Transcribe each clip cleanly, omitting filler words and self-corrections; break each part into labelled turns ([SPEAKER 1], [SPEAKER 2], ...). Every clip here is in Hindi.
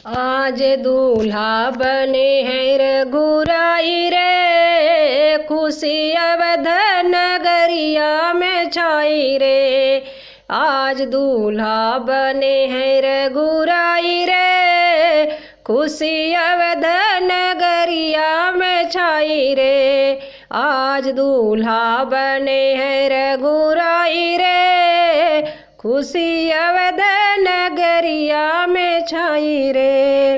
[SPEAKER 1] आज दूल्हा बने हैं रघुराई रे, खुशी अवध नगरिया में छाई रे। आज दूल्हा बने हैं रघुराई रे, खुशी अवध नगरिया में छाई रे। आज दूल्हा बने हैं रघुराई रे, खुशी अवध नगरिया में छाई रे।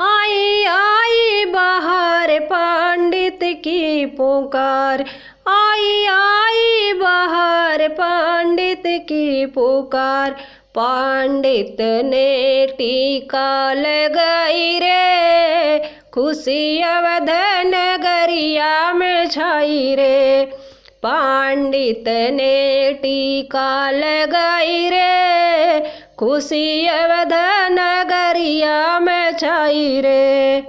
[SPEAKER 1] आई आई बाहर पंडित की पुकार, आई आई बाहर पंडित की पुकार। पंडित ने टीका लगाई रे, खुशी अवध नगरिया में छाई रे। पंडित ने टीका लगाई रे, खुशी अवध नगरिया में छाई रे।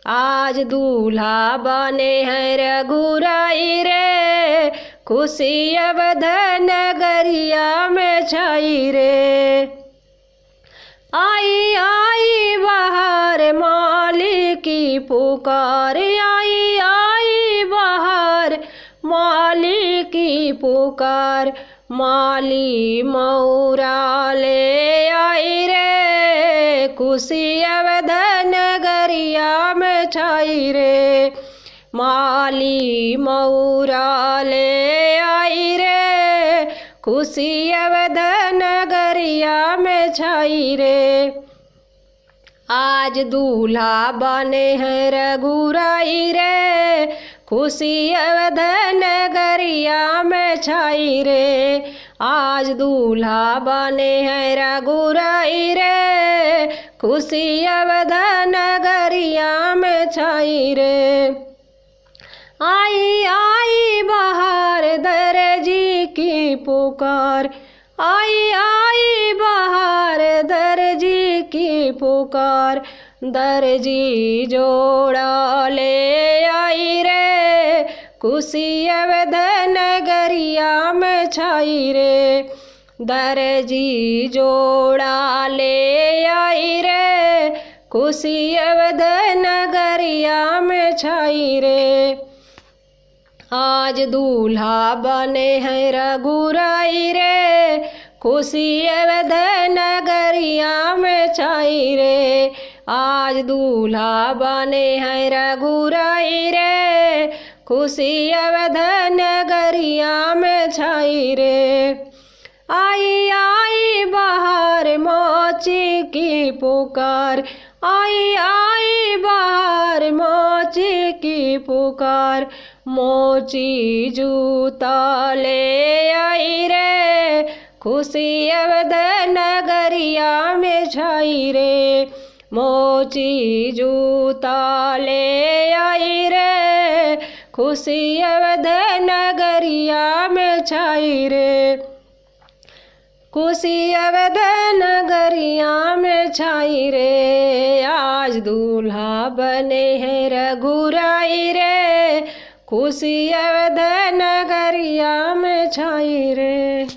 [SPEAKER 1] आज दूल्हा बने हैं रघुराई रे, खुशी अवध नगरिया में छाई रे। आई आई बाहर माली की पुकार, आई आई बाहर माली की पुकार। माली मऊरा ले आई रे, खुशी अवध नगरिया में छाई रे। माली मऊरा ले आई रे, खुशी अवध नगरिया में छाई रे। आज दूल्हा बने हैं रघुराई रे, खुशी अवध नगरिया में छाई रे। आज दूल्हा बने हैं रघुराई रे, खुशी अवध नगरिया में छाई रे। आई आई बाहर दर्जी की पुकार, आई आई बाहर दर्जी की पुकार। दर्जी जोड़ा ले आई रे, खुशी अवध नगरिया में छाई रे। दर्जी जोड़ा ले आई रे, खुशी अवध नगरिया में छाई रे। आज दूल्हा बने हैं रघुराई रे, खुशी अवध नगरिया में छाई रे। आज दूल्हा बने हैं रघुराई रे, खुशी अवध नगरिया में छाई रे। आई आई बाहर मोची की पुकार, आई आई बाहर मोची की पुकार। मोची जूता ले आई रे, खुशी अवध नगरिया में छाई रे। मोची जूता ले आई रे, खुशी अवध नगरिया में छाई रे। खुशी अवध नगरिया में छाई रे। आज दूल्हा बने हैं रघुराई रे, खुशी अवध नगरिया में छाई रे।